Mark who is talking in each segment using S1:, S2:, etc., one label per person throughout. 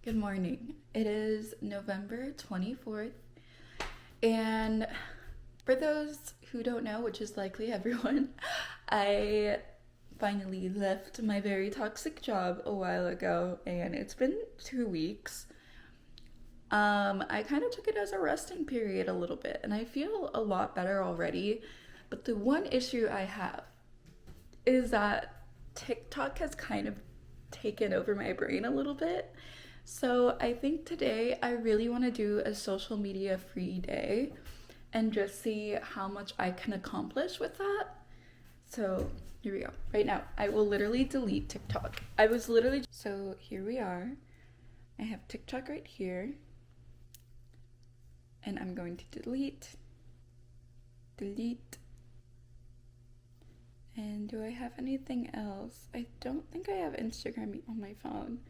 S1: Good morning. It is November 24th, and for those who don't know, which is likely everyone, I finally left my very toxic job a while ago, and it's been 2 weeks. I kind of took it as a resting period a little bit, and I feel a lot better already. But the one issue I have is that TikTok has kind of taken over my brain a little bit. So I think today I really want to do a social media free day and just see how much I can accomplish with that. So here we go. Right now, I will literally delete TikTok. So here we are. I have TikTok right here. And I'm going to delete. And do I have anything else? I don't think I have Instagram on my phone.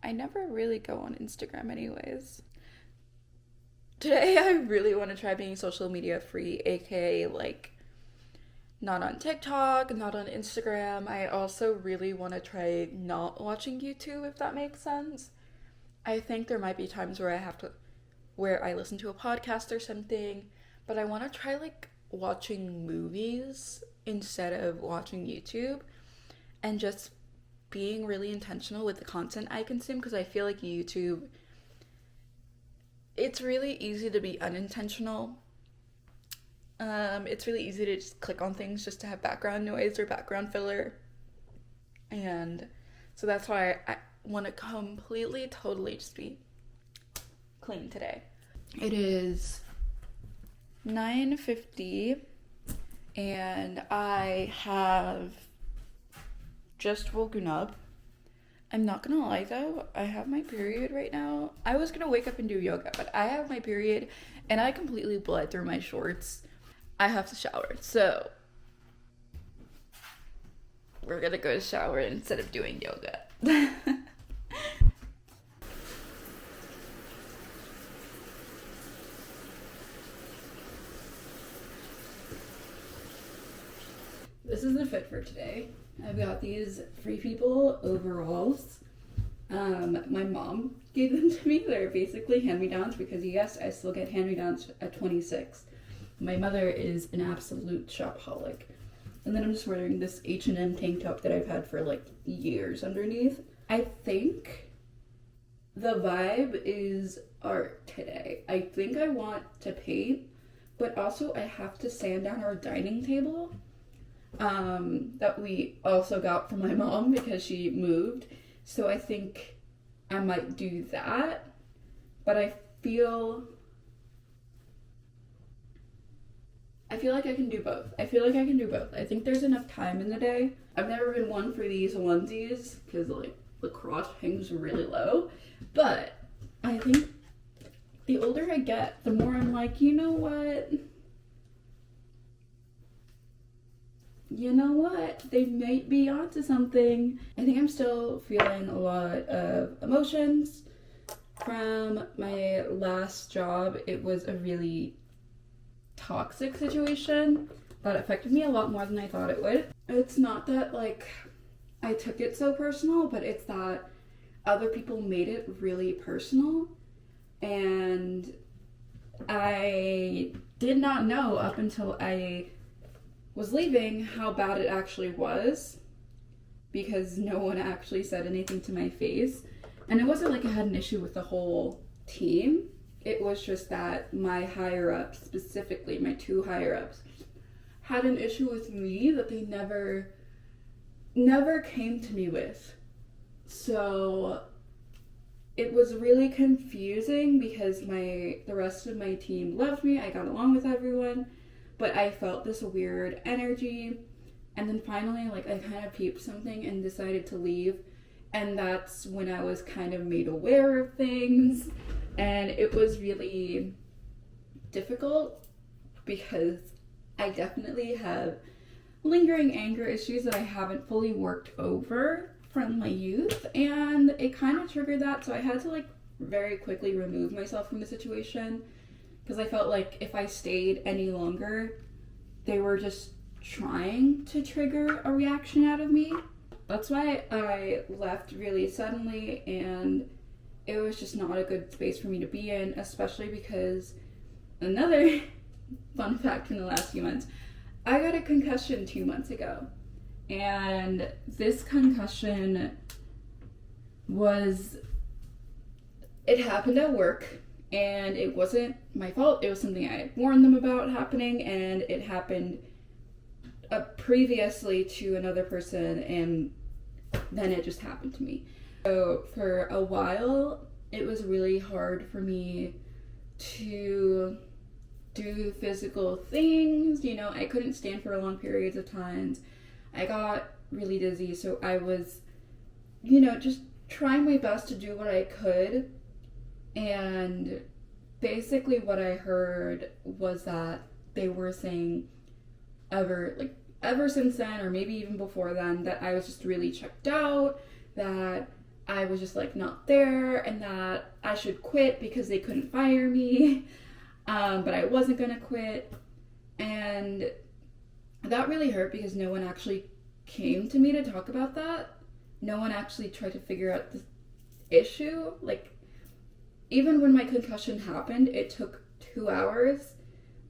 S1: I never really go on Instagram anyways. Today I really want to try being social media free, aka like not on TikTok, not on Instagram. I also really want to try not watching YouTube, if that makes sense. I think there might be times where I listen to a podcast or something, but I want to try like watching movies instead of watching YouTube and just being really intentional with the content I consume, because I feel like YouTube, it's really easy to be unintentional. It's really easy to just click on things just to have background noise or background filler. And so that's why I want to completely, totally just be clean today. It is 9:50 and I have just woken up. I'm not gonna lie though, I have my period right now. I was gonna wake up and do yoga, but I have my period and I completely bled through my shorts. I have to shower, so we're gonna go shower instead of doing yoga. This is the fit for today. I've got these Free People overalls. My mom gave them to me. They're basically hand-me-downs because yes, I still get hand-me-downs at 26. My mother is an absolute shopaholic. And then I'm just wearing this H&M tank top that I've had for like years underneath. I think the vibe is art today. I think I want to paint, but also I have to sand down our dining table. That we also got from my mom because she moved. So I think I might do that. But I feel like I can do both. I think there's enough time in the day. I've never been one for these onesies because like the crotch hangs really low. But I think the older I get, the more I'm like, you know what? They might be onto something. I think I'm still feeling a lot of emotions from my last job. It was a really toxic situation that affected me a lot more than I thought it would. It's not that like I took it so personal, but it's that other people made it really personal, and I did not know up until I was leaving how bad it actually was, because no one actually said anything to my face. And it wasn't like I had an issue with the whole team. It was just that my higher ups, specifically my two higher ups, had an issue with me that they never came to me with. So it was really confusing because the rest of my team loved me. I got along with everyone. But I felt this weird energy, and then finally, like, I kind of peeped something and decided to leave, and that's when I was kind of made aware of things, and it was really difficult because I definitely have lingering anger issues that I haven't fully worked over from my youth, and it kind of triggered that, so I had to, like, very quickly remove myself from the situation. Because I felt like if I stayed any longer, they were just trying to trigger a reaction out of me. That's why I left really suddenly, and it was just not a good space for me to be in, especially because another fun fact from the last few months, I got a concussion 2 months ago. And this concussion it happened at work, and it wasn't my fault. It was something I had warned them about happening, and it happened previously to another person, and then it just happened to me. So for a while, it was really hard for me to do physical things. I couldn't stand for long periods of times. I got really dizzy, so I was, just trying my best to do what I could. And basically what I heard was that they were saying ever since then, or maybe even before then, that I was just really checked out, that I was just not there, and that I should quit because they couldn't fire me. But I wasn't gonna quit. And that really hurt because no one actually came to me to talk about that. No one actually tried to figure out the issue. Even when my concussion happened, it took 2 hours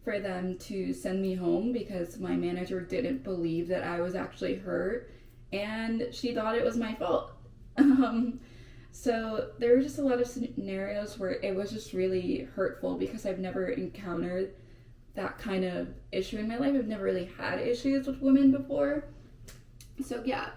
S1: for them to send me home because my manager didn't believe that I was actually hurt, and she thought it was my fault. So there were just a lot of scenarios where it was just really hurtful because I've never encountered that kind of issue in my life. I've never really had issues with women before. So yeah.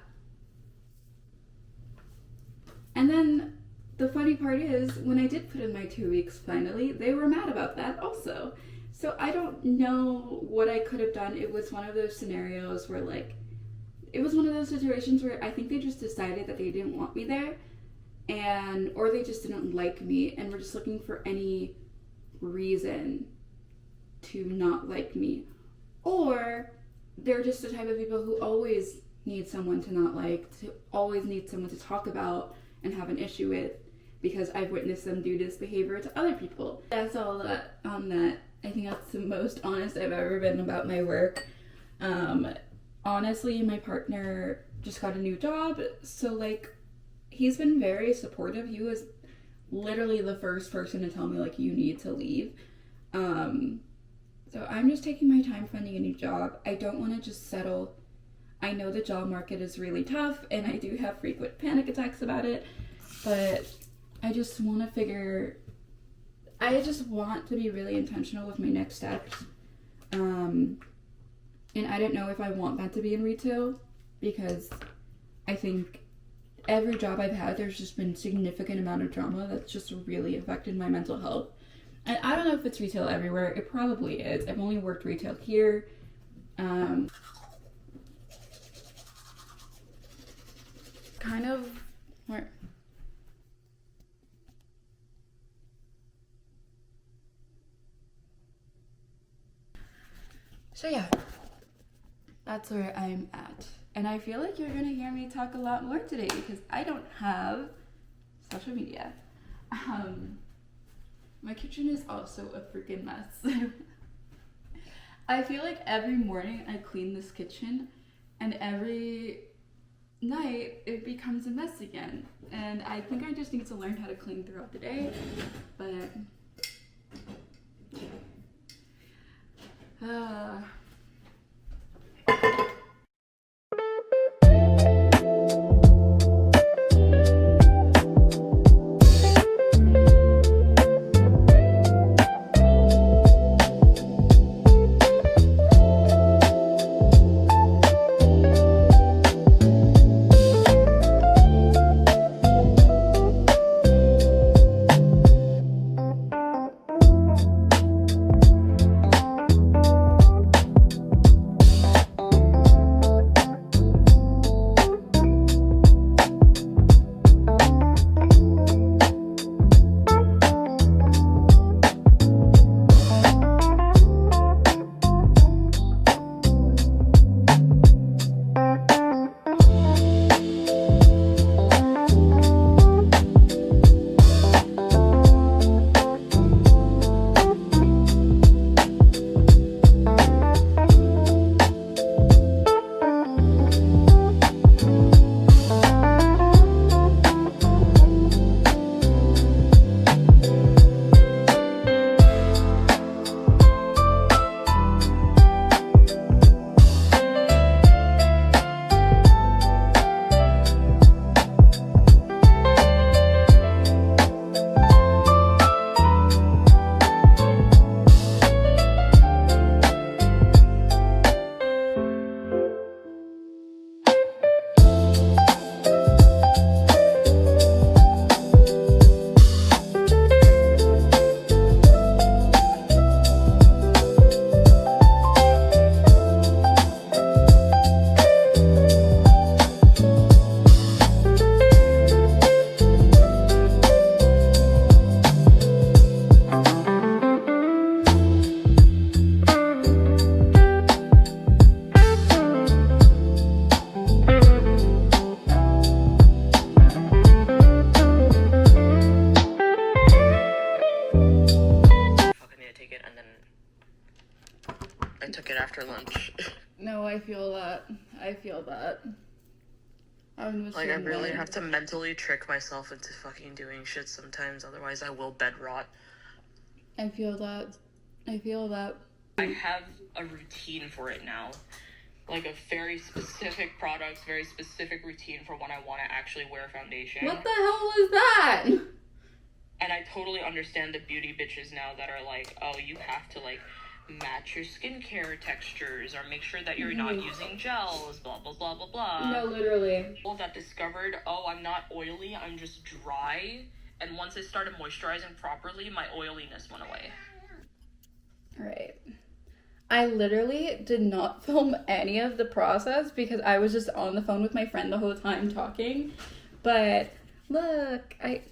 S1: And then the funny part is, when I did put in my 2 weeks finally, they were mad about that also. So I don't know what I could have done. It was one of those scenarios where it was one of those situations where I think they just decided that they didn't want me there, or they just didn't like me and were just looking for any reason to not like me. Or they're just the type of people who always need someone to not like, to always need someone to talk about and have an issue with, because I've witnessed them do this behavior to other people. That's all that on that. I think that's the most honest I've ever been about my work. Honestly, my partner just got a new job, so he's been very supportive. He was literally the first person to tell me you need to leave. So I'm just taking my time finding a new job. I don't want to just settle. I know the job market is really tough, and I do have frequent panic attacks about it, but I just want to be really intentional with my next steps. And I don't know if I want that to be in retail, because I think every job I've had, there's just been significant amount of drama that's just really affected my mental health. And I don't know if it's retail everywhere. It probably is. I've only worked retail here. Kind of where. So yeah, that's where I'm at. And I feel like you're gonna hear me talk a lot more today because I don't have social media. My kitchen is also a freaking mess. I feel like every morning I clean this kitchen, and every night it becomes a mess again. And I think I just need to learn how to clean throughout the day, but
S2: I took it after lunch.
S1: No, I feel that. I feel that. I'm
S2: Like, I really have to mentally trick myself into fucking doing shit sometimes, otherwise I will bed rot.
S1: I feel that. I feel that.
S2: I have a routine for it now. Like a very specific product, very specific routine for when I want to actually wear foundation.
S1: What the hell was that?
S2: And I totally understand the beauty bitches now that are like, oh, you have to like match your skincare textures or make sure that you're not using gels, blah, blah, blah, blah, blah.
S1: No, literally.
S2: People that discovered, oh, I'm not oily, I'm just dry. And once I started moisturizing properly, my oiliness went away.
S1: Right. I literally did not film any of the process because I was just on the phone with my friend the whole time talking. But look, I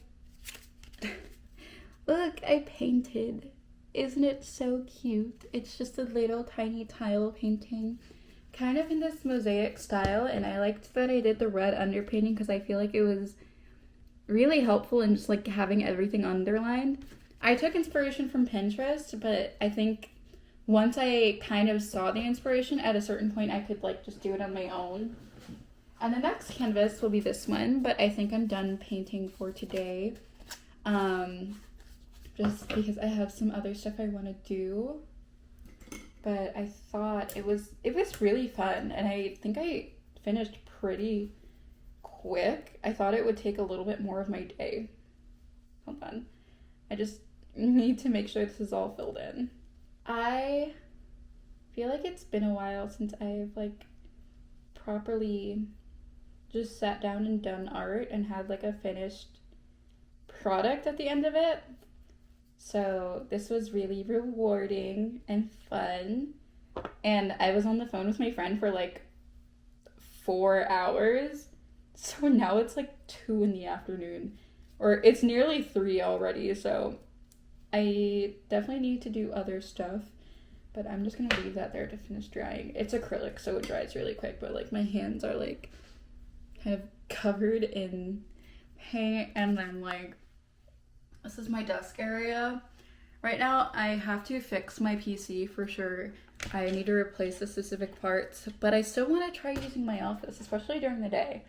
S1: painted. Isn't it so cute? It's just a little tiny tile painting, kind of in this mosaic style, and I liked that I did the red underpainting because I feel like it was really helpful in just like having everything underlined. I took inspiration from Pinterest, but I think once I kind of saw the inspiration, at a certain point I could like just do it on my own. And the next canvas will be this one, but I think I'm done painting for today. Just because I have some other stuff I want to do. But I thought it was really fun, and I think I finished pretty quick. I thought it would take a little bit more of my day. Hold on. I just need to make sure this is all filled in. I feel like it's been a while since I've like properly just sat down and done art and had like a finished product at the end of it. So this was really rewarding and fun. And I was on the phone with my friend for like 4 hours. So now it's like 2 in the afternoon. Or it's nearly 3 already, so I definitely need to do other stuff, but I'm just gonna leave that there to finish drying. It's acrylic, so it dries really quick, but like my hands are like kind of covered in paint, and then like this is my desk area. Right now I have to fix my PC for sure. I need to replace the specific parts, but I still want to try using my office, especially during the day.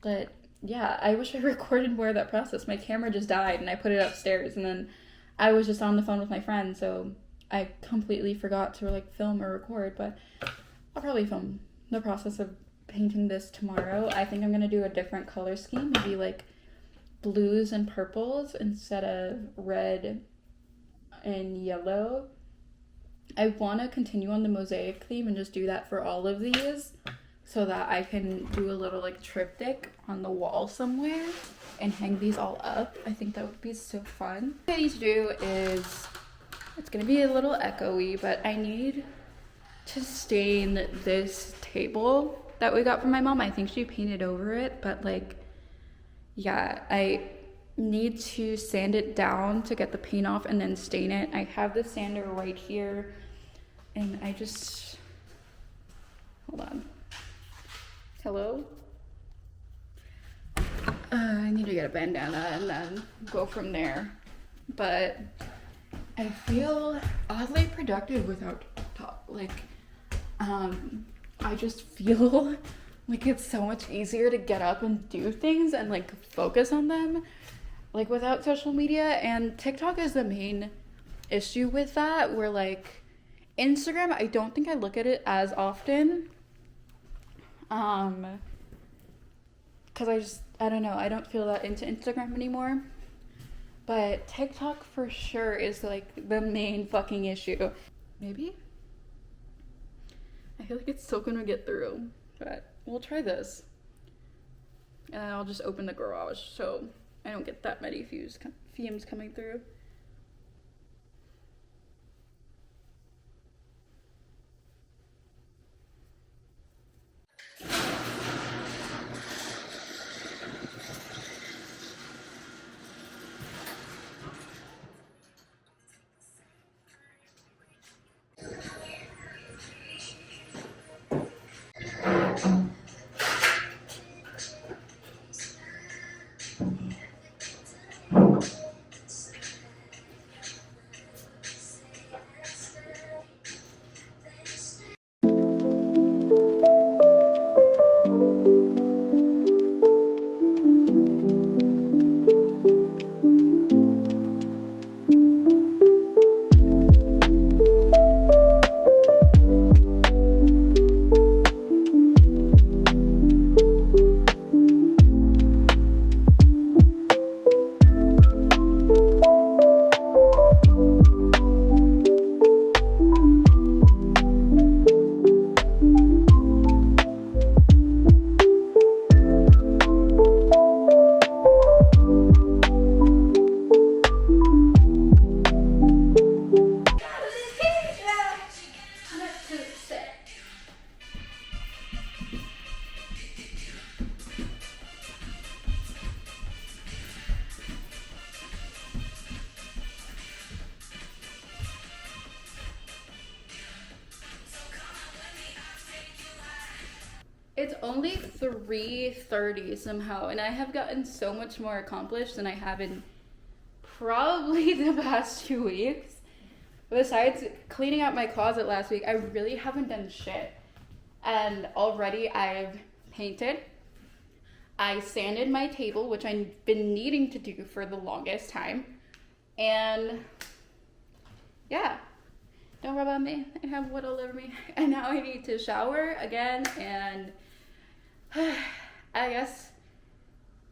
S1: But yeah, I wish I recorded more of that process. My camera just died and I put it upstairs, and then I was just on the phone with my friend, so I completely forgot to like film or record, but I'll probably film the process of painting this tomorrow. I think I'm gonna do a different color scheme, maybe like blues and purples instead of red and yellow. I want to continue on the mosaic theme and just do that for all of these, so that I can do a little like triptych on the wall somewhere and hang these all up. I think that would be so fun. What I need to do is, it's gonna be a little echoey, but I need to stain this table that we got from my mom. I think she painted over it, but like, yeah, I need to sand it down to get the paint off and then stain it. I have the sander right here, and I just, hold on. Hello? I need to get a bandana and then go from there. But I feel oddly productive without I just feel like it's so much easier to get up and do things and like focus on them like without social media. And TikTok is the main issue with that, where like Instagram, I don't think I look at it as often. Because I don't know, I don't feel that into Instagram anymore. But TikTok for sure is like the main fucking issue. Maybe? I feel like it's still gonna get through, but we'll try this. And then I'll just open the garage so I don't get that many fumes coming through. It's only 3:30 somehow, and I have gotten so much more accomplished than I have in probably the past 2 weeks. Besides cleaning out my closet last week, I really haven't done shit. And already I've painted. I sanded my table, which I've been needing to do for the longest time. And yeah, don't rub on me. I have wood all over me. And now I need to shower again, and I guess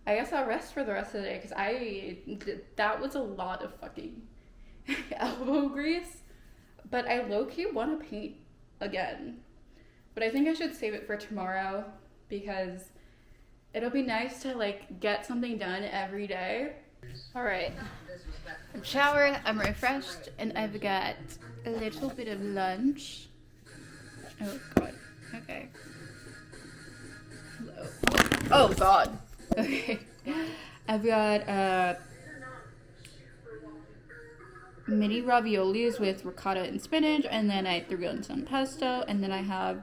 S1: I'll rest for the rest of the day, because that was a lot of fucking elbow grease. But I low-key want to paint again. But I think I should save it for tomorrow, because it'll be nice to like get something done every day. Alright, I'm showered, I'm refreshed, and I've got a little bit of lunch. Oh god, okay. Hello. Oh god. Okay. I've got mini raviolis with ricotta and spinach, and then I threw in some pesto, and then I have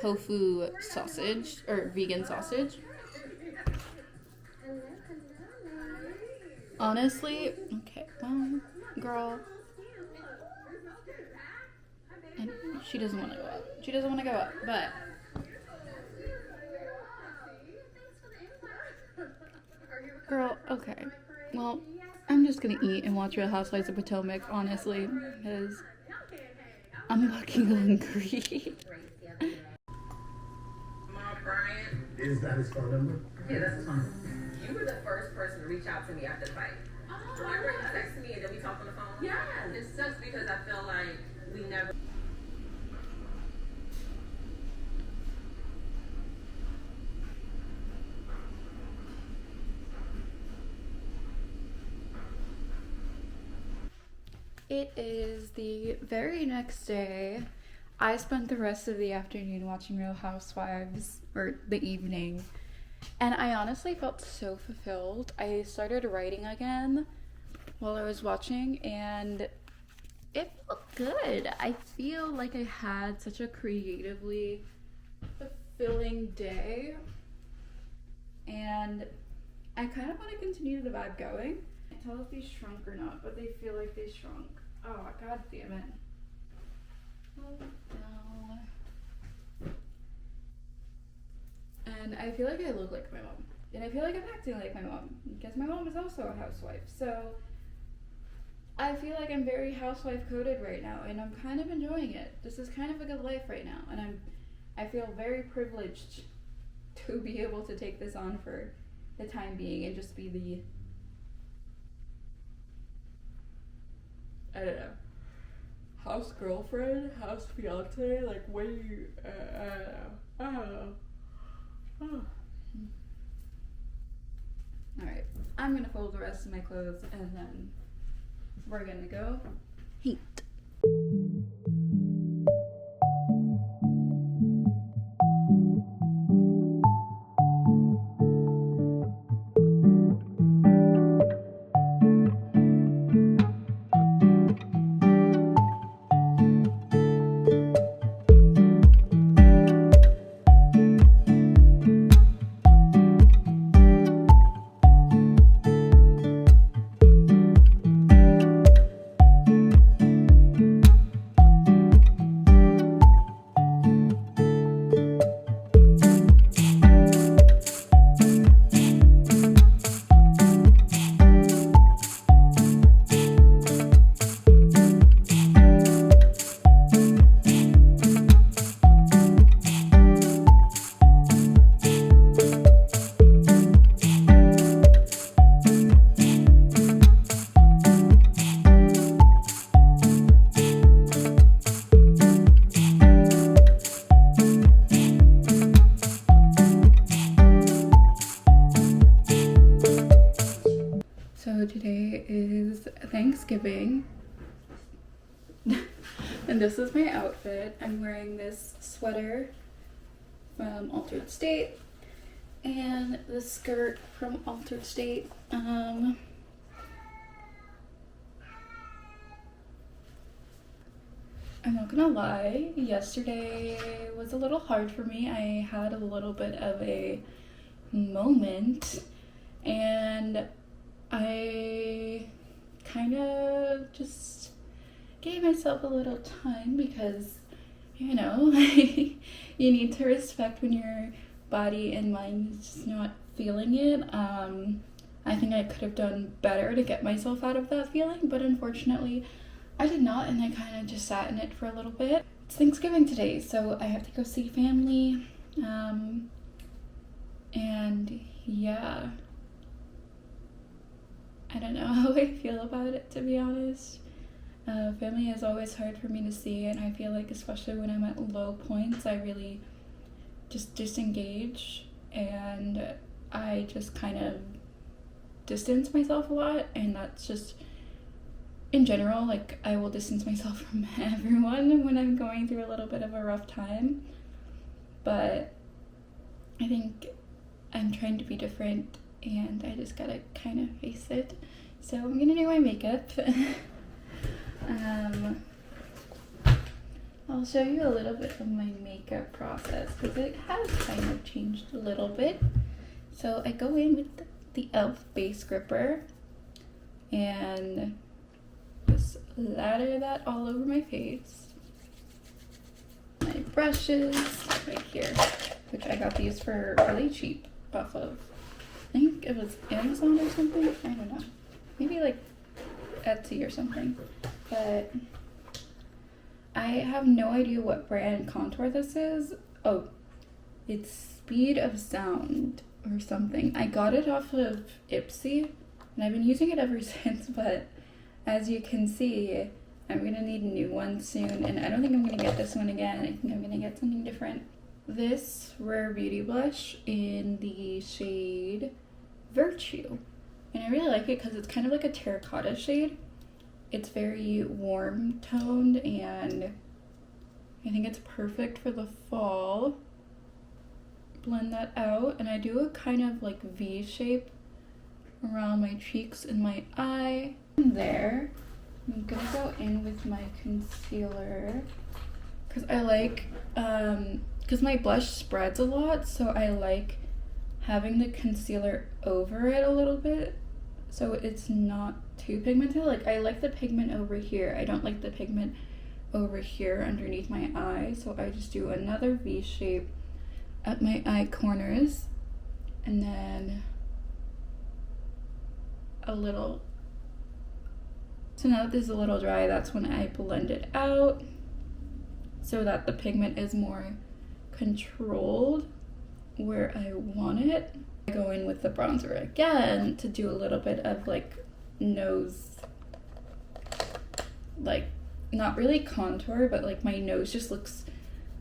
S1: tofu sausage, or vegan sausage. Honestly, okay, well, girl, and she doesn't want to go up. She doesn't want to go up, but girl, okay, well, I'm just gonna eat and watch Real Housewives of Potomac, honestly, because I'm fucking hungry.
S3: Is that his phone number?
S4: Yeah, that's his phone number. You were the first person to reach out to me after the fight. Remember you texted me and then we talked on the phone? Yeah. It sucks because I feel like we never...
S1: It is the very next day. I spent the rest of the afternoon watching Real Housewives, or the evening, and I honestly felt so fulfilled. I started writing again while I was watching, and it felt good. I feel like I had such a creatively fulfilling day, and I kind of want to continue the vibe going. I can't tell if they shrunk or not, but they feel like they shrunk. Oh, god damn it. Oh, no. And I feel like I look like my mom. And I feel like I'm acting like my mom, because my mom is also a housewife. So I feel like I'm very housewife coded right now, and I'm kind of enjoying it. This is kind of a good life right now, and I feel very privileged to be able to take this on for the time being and just be the, I don't know, house girlfriend, house fiance, like, what do you, I don't know. Oh. Alright, I'm gonna fold the rest of my clothes, and then we're gonna go paint. So today is Thanksgiving, and this is my outfit. I'm wearing this sweater from Altered State and the skirt from Altered State. I'm not gonna lie, yesterday was a little hard for me. I had a little bit of a moment and I kind of just gave myself a little time because, you know, you need to respect when your body and mind is just not feeling it. I think I could have done better to get myself out of that feeling, but unfortunately I did not, and I kind of just sat in it for a little bit. It's Thanksgiving today, so I have to go see family, and yeah, I don't know how I feel about it, to be honest. Family is always hard for me to see, and I feel like especially when I'm at low points, I really just disengage, and I just kind of distance myself a lot, and that's just in general, like, I will distance myself from everyone when I'm going through a little bit of a rough time, but I think I'm trying to be different, and I just gotta kind of face it. So I'm gonna do my makeup. I'll show you a little bit of my makeup process because it has kind of changed a little bit. So I go in with the e.l.f. base gripper and just lather that all over my face. My brushes right here, which I got these for really cheap off of, I think it was Amazon or something. I don't know, maybe like Etsy or something, but I have no idea what brand contour this is. Oh, it's Speed of Sound or something. I got it off of Ipsy and I've been using it ever since, but as you can see, I'm gonna need a new one soon, and I don't think I'm gonna get this one again. I think I'm gonna get something different. This Rare Beauty blush in the shade Virtue, and I really like it because it's kind of like a terracotta shade. It's very warm toned, and I think it's perfect for the fall. Blend that out, and I do a kind of like V shape around my cheeks and my eye. There, I'm gonna go in with my concealer because I like, because my blush spreads a lot, so I like having the concealer over it a little bit so it's not too pigmented. Like, I like the pigment over here, I don't like the pigment over here underneath my eye, so I just do another V shape at my eye corners, and then a little. So now that this is a little dry, that's when I blend it out so that the pigment is more controlled where I want it. I go in with the bronzer again to do a little bit of like nose, like not really contour, but like my nose just looks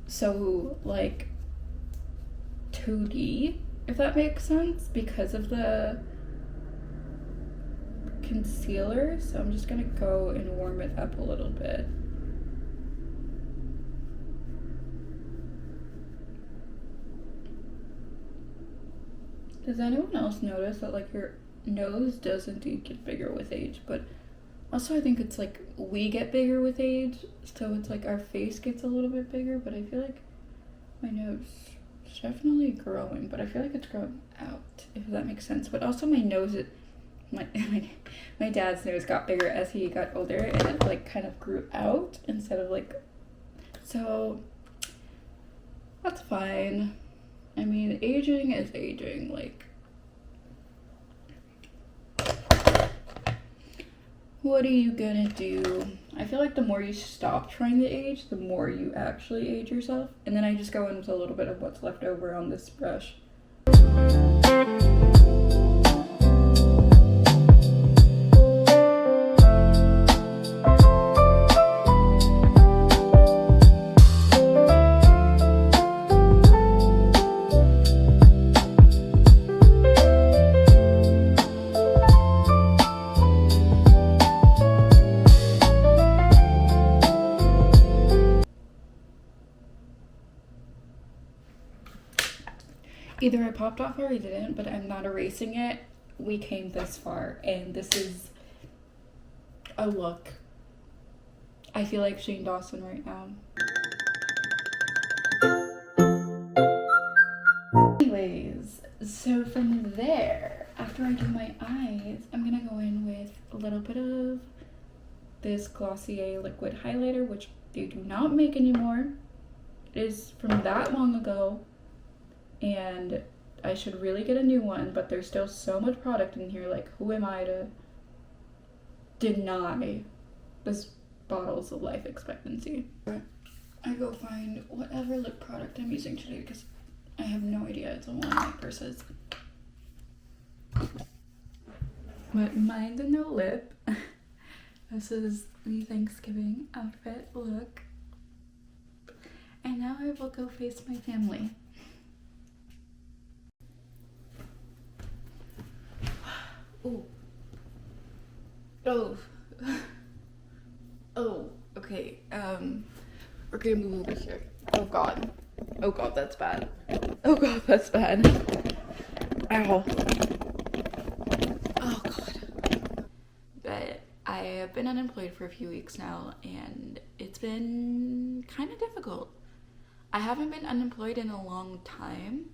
S1: so like 2D, if that makes sense, because of the concealer. So I'm just gonna go and warm it up a little bit. Does anyone else notice that like your nose does indeed get bigger with age, but also I think it's like we get bigger with age, so it's like our face gets a little bit bigger, but I feel like my nose is definitely growing, but I feel like it's growing out, if that makes sense. But also my nose, my dad's nose got bigger as he got older, and it like kind of grew out instead of like, so that's fine. I mean, aging is aging, like, what are you gonna do? I feel like the more you stop trying to age, the more you actually age yourself. And then I just go in with a little bit of what's left over on this brush. Either I popped off or I didn't, but I'm not erasing it. We came this far, and this is a look I feel like Shane Dawson right now. Anyways, so from there, after I do my eyes, I'm gonna go in with a little bit of this Glossier liquid highlighter, which they do not make anymore. It is from that long ago, and I should really get a new one, but there's still so much product in here. Like, who am I to deny this bottles of life expectancy? I go find whatever lip product I'm using today because I have no idea. It's on one of my purses. But mine's a no lip. This is the Thanksgiving outfit look. And now I will go face my family. Ooh. Oh. Oh, okay. We're gonna move over here. Oh god. Oh god, that's bad. Oh god, that's bad. Ow. Oh god. But I have been unemployed for a few weeks now, and it's been kind of difficult. I haven't been unemployed in a long time.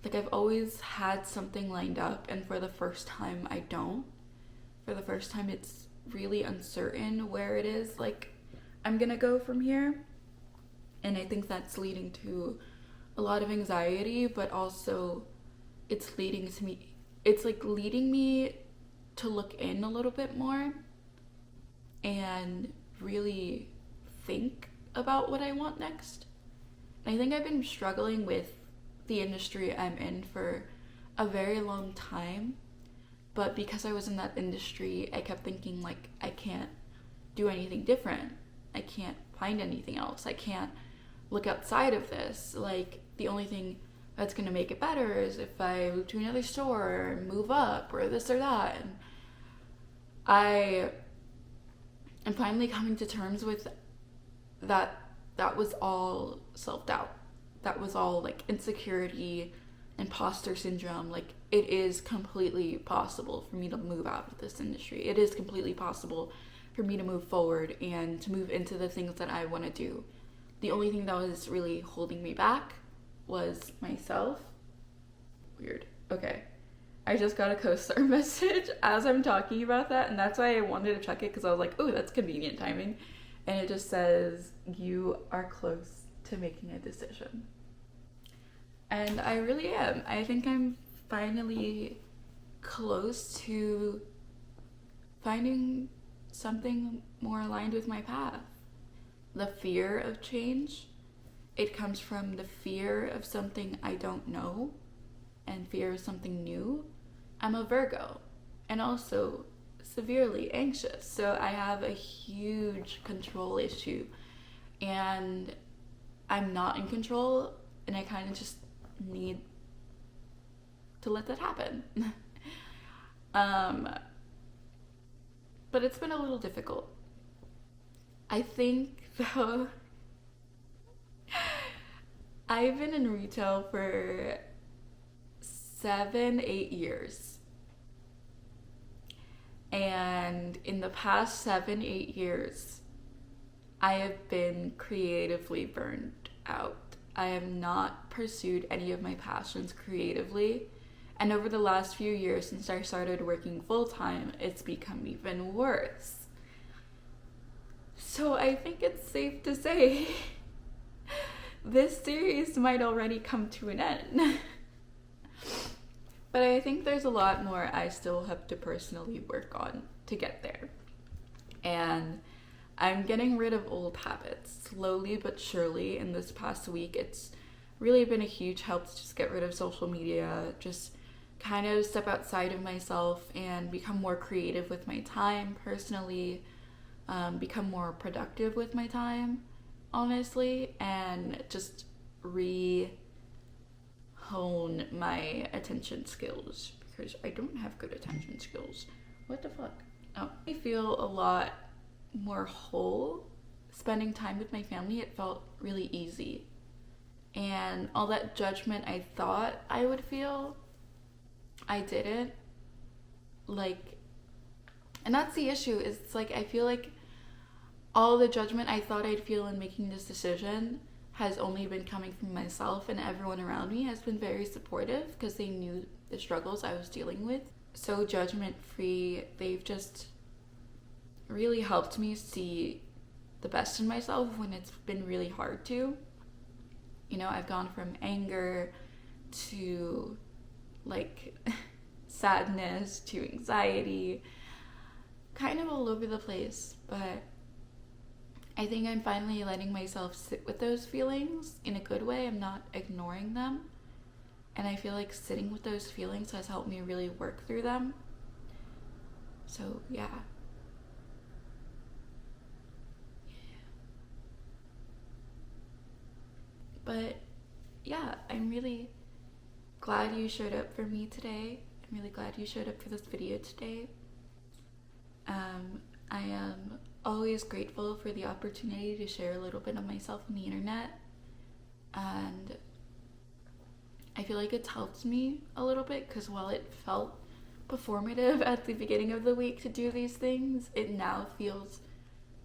S1: Like, I've always had something lined up, and for the first time, I don't. For the first time, it's really uncertain where it is, like, I'm gonna go from here. And I think that's leading to a lot of anxiety, but also it's leading me to look in a little bit more and really think about what I want next. And I think I've been struggling with the industry I'm in for a very long time, but because I was in that industry, I kept thinking, like, I can't do anything different. I can't find anything else. I can't look outside of this. Like, the only thing that's gonna make it better is if I move to another store or move up or this or that. And I am finally coming to terms with that. That was all self-doubt. That was all, like, insecurity, imposter syndrome. Like, it is completely possible for me to move out of this industry. It is completely possible for me to move forward and to move into the things that I want to do. The only thing that was really holding me back was myself. Weird. Okay. I just got a co-star message as I'm talking about that, and that's why I wanted to check it, because I was like, oh, that's convenient timing. And it just says, you are close to making a decision. And I really am. I think I'm finally close to finding something more aligned with my path. The fear of change, it comes from the fear of something I don't know and fear of something new. I'm a Virgo and also severely anxious, so I have a huge control issue, and I'm not in control, and I kind of just need to let that happen. But it's been a little difficult. I think, though, I've been in retail for 7-8 years. And in the past 7-8 years, I have been creatively burned out. I have not pursued any of my passions creatively. And over the last few years, since I started working full-time, it's become even worse. So I think it's safe to say this series might already come to an end. But I think there's a lot more I still have to personally work on to get there. And I'm getting rid of old habits, slowly but surely. In this past week, it's really been a huge help to just get rid of social media, just kind of step outside of myself and become more creative with my time personally, become more productive with my time, honestly, and just hone my attention skills, because I don't have good attention skills. What the fuck? Oh, I feel a lot more whole spending time with my family. It felt really easy, and all that judgment I thought I would feel, I didn't. Like, and that's the issue, is it's like I feel like all the judgment I thought I'd feel in making this decision has only been coming from myself, and everyone around me has been very supportive because they knew the struggles I was dealing with. So judgment free. They've just really helped me see the best in myself when it's been really hard to. You know, I've gone from anger to like sadness to anxiety, kind of all over the place, but I think I'm finally letting myself sit with those feelings in a good way. I'm not ignoring them. And I feel like sitting with those feelings has helped me really work through them. So, yeah. But, yeah, I'm really glad you showed up for me today. I'm really glad you showed up for this video today. I am always grateful for the opportunity to share a little bit of myself on the internet, and I feel like it's helped me a little bit because while it felt performative at the beginning of the week to do these things, it now feels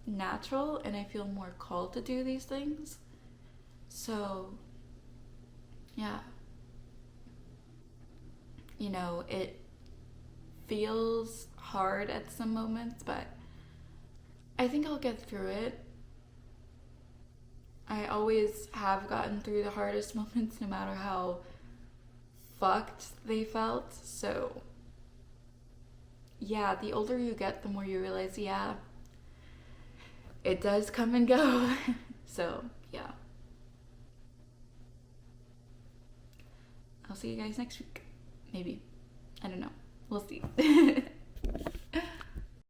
S1: natural and I feel more called to do these things. So yeah, you know, it feels hard at some moments, but I think I'll get through it. I always have gotten through the hardest moments no matter how fucked they felt. So yeah, the older you get, the more you realize, yeah, it does come and go. So yeah, I'll see you guys next week. Maybe. I don't know. We'll see.